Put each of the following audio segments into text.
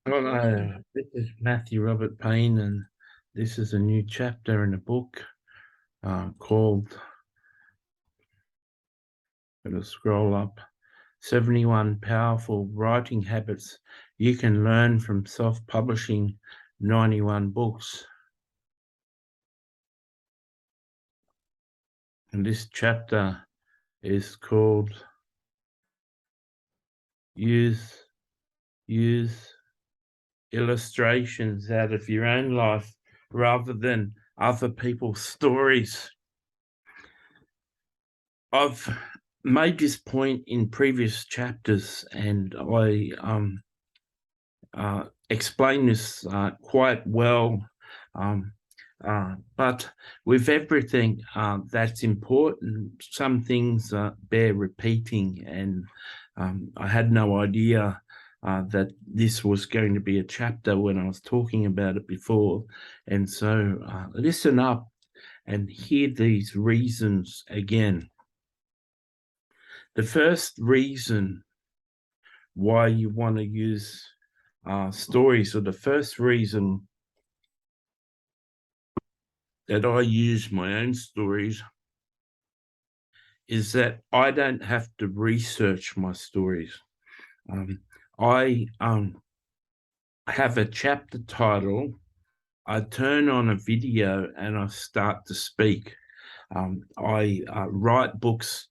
Hello, this is Matthew Robert Payne, and this is a new chapter in a book called, it'll scroll up, 71 Powerful Writing Habits You Can Learn from Self-Publishing 91 Books. And this chapter is called Use Illustrations Out of Your Own Life rather than other people's stories. I've made this point in previous chapters, and I explain this quite well. But with everything that's important, some things bear repeating, and I had no idea that this was going to be a chapter when I was talking about it before. And so listen up and hear these reasons again. The first reason why you want to use stories, or the first reason that I use my own stories, is that I don't have to research my stories. I have a chapter title, I turn on a video, and I start to speak. I write books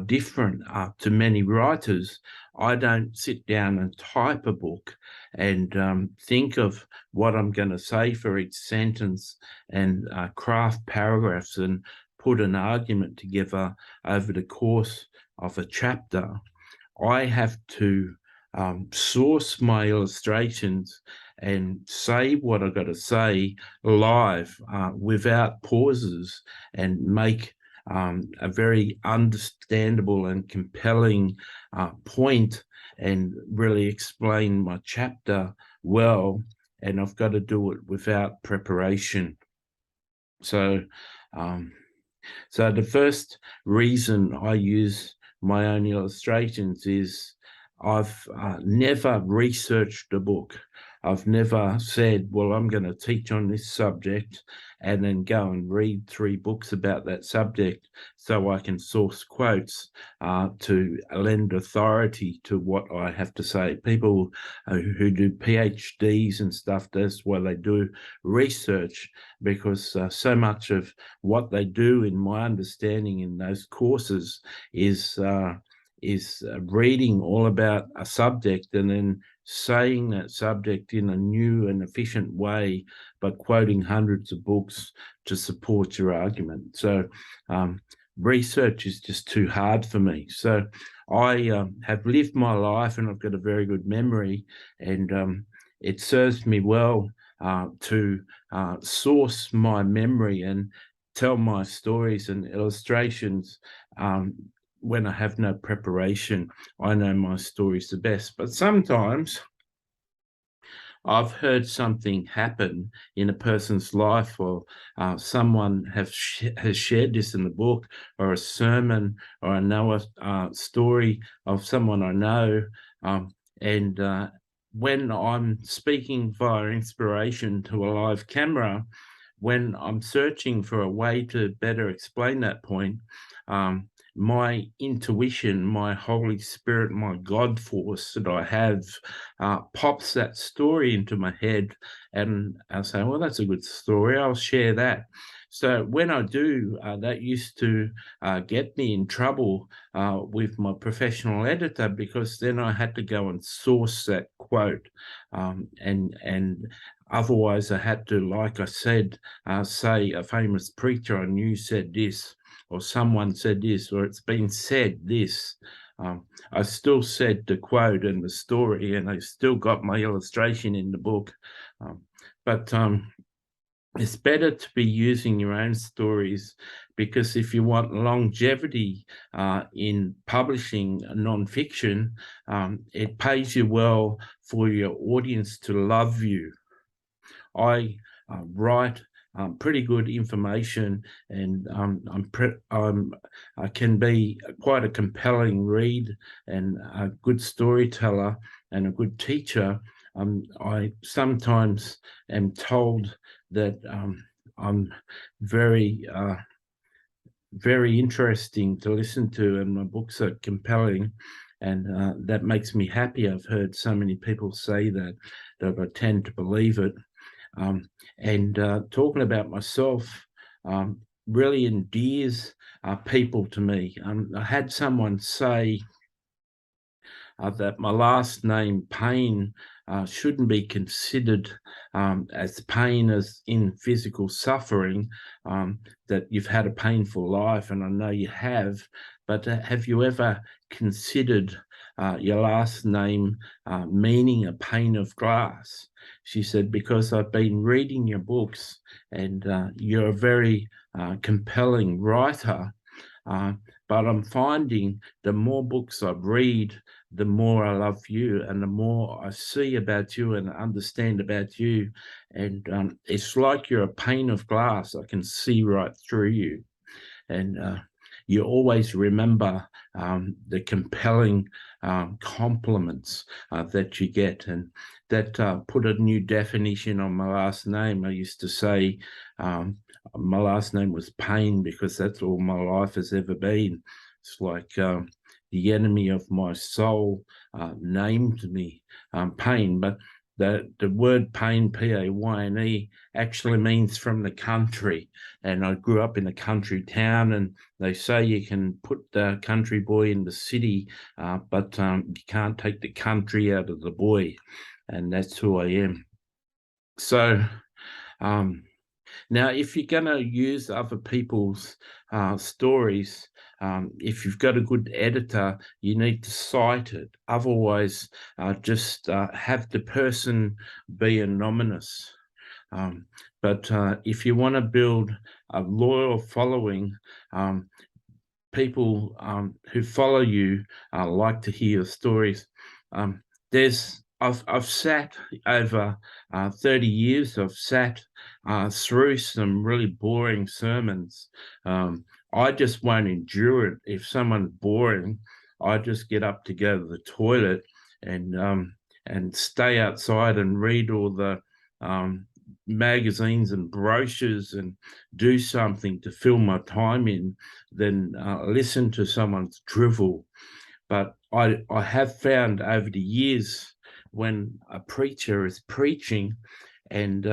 different to many writers. I don't sit down and type a book and think of what I'm going to say for each sentence and craft paragraphs and put an argument together over the course of a chapter. I have to source my illustrations and say what I've got to say live without pauses, and make a very understandable and compelling point, and really explain my chapter well. And I've got to do it without preparation. So, the first reason I use my own illustrations is I've never researched a book. I've never said, well, I'm going to teach on this subject and then go and read 3 books about that subject so I can source quotes to lend authority to what I have to say. People who do PhDs and stuff, that's why they do research, because so much of what they do, in my understanding, in those courses is reading all about a subject and then saying that subject in a new and efficient way, but quoting hundreds of books to support your argument. So research is just too hard for me. So I have lived my life, and I've got a very good memory, and it serves me well to source my memory and tell my stories and illustrations when I have no preparation. I know my stories the best. But sometimes I've heard something happen in a person's life, or someone has shared this in the book, or a sermon, or I know a story of someone I know, and when I'm speaking via inspiration to a live camera, when I'm searching for a way to better explain that point, my intuition, my Holy Spirit, my God force that I have pops that story into my head, and I say, well, that's a good story, I'll share that. So when I do, that used to get me in trouble with my professional editor, because then I had to go and source that quote, and otherwise I had to, like I said, say a famous preacher I knew said this, or someone said this, or it's been said this. I still said the quote and the story, and I still got my illustration in the book. But it's better to be using your own stories, because if you want longevity in publishing nonfiction, it pays you well for your audience to love you. I write pretty good information, and I can be quite a compelling read and a good storyteller and a good teacher. I sometimes am told that I'm very, very interesting to listen to, and my books are compelling, and that makes me happy. I've heard so many people say that I tend to believe it. And talking about myself really endears people to me. I had someone say that my last name, Payne, shouldn't be considered as pain as in physical suffering, that you've had a painful life, and I know you have, but have you ever considered your last name meaning a pane of glass? She said, because I've been reading your books, and you're a very compelling writer, but I'm finding the more books I read, the more I love you, and the more I see about you and understand about you. And it's like you're a pane of glass. I can see right through you. And you always remember the compelling compliments that you get. And that put a new definition on my last name. I used to say my last name was Payne because that's all my life has ever been. It's like the enemy of my soul named me Payne, but the word Payne, P-A-Y-N-E, actually means from the country. And I grew up in a country town, and they say you can put the country boy in the city, but you can't take the country out of the boy. And that's who I am. So now, if you're going to use other people's stories, if you've got a good editor, you need to cite it. Otherwise, just have the person be anonymous. But if you want to build a loyal following, people who follow you like to hear your stories. I've sat over 30 years. I've sat through some really boring sermons. I just won't endure it. If someone's boring, I just get up to go to the toilet and stay outside and read all the magazines and brochures and do something to fill my time in than listen to someone's drivel. But I have found over the years, when a preacher is preaching and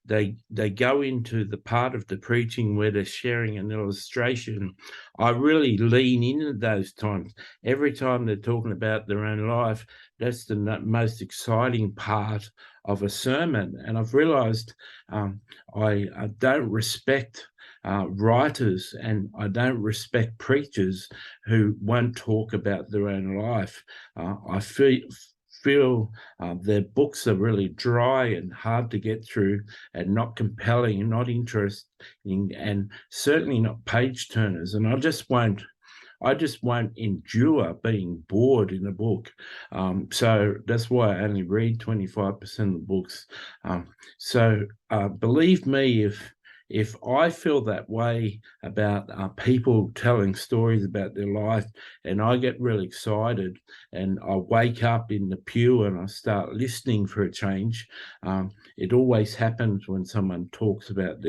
they go into the part of the preaching where they're sharing an illustration, I really lean into those times. Every time they're talking about their own life, that's the most exciting part of a sermon. And I've realized I don't respect writers, and I don't respect preachers who won't talk about their own life. I feel their books are really dry and hard to get through, and not compelling and not interesting, and certainly not page turners. And I just won't endure being bored in a book. So that's why I only read 25% of the books. So believe me, if I feel that way about people telling stories about their life, and I get really excited, and I wake up in the pew and I start listening for a change, it always happens when someone talks about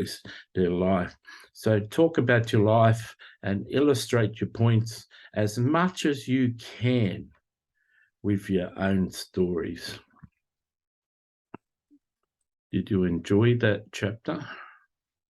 their life. So talk about your life and illustrate your points as much as you can with your own stories. Did you enjoy that chapter?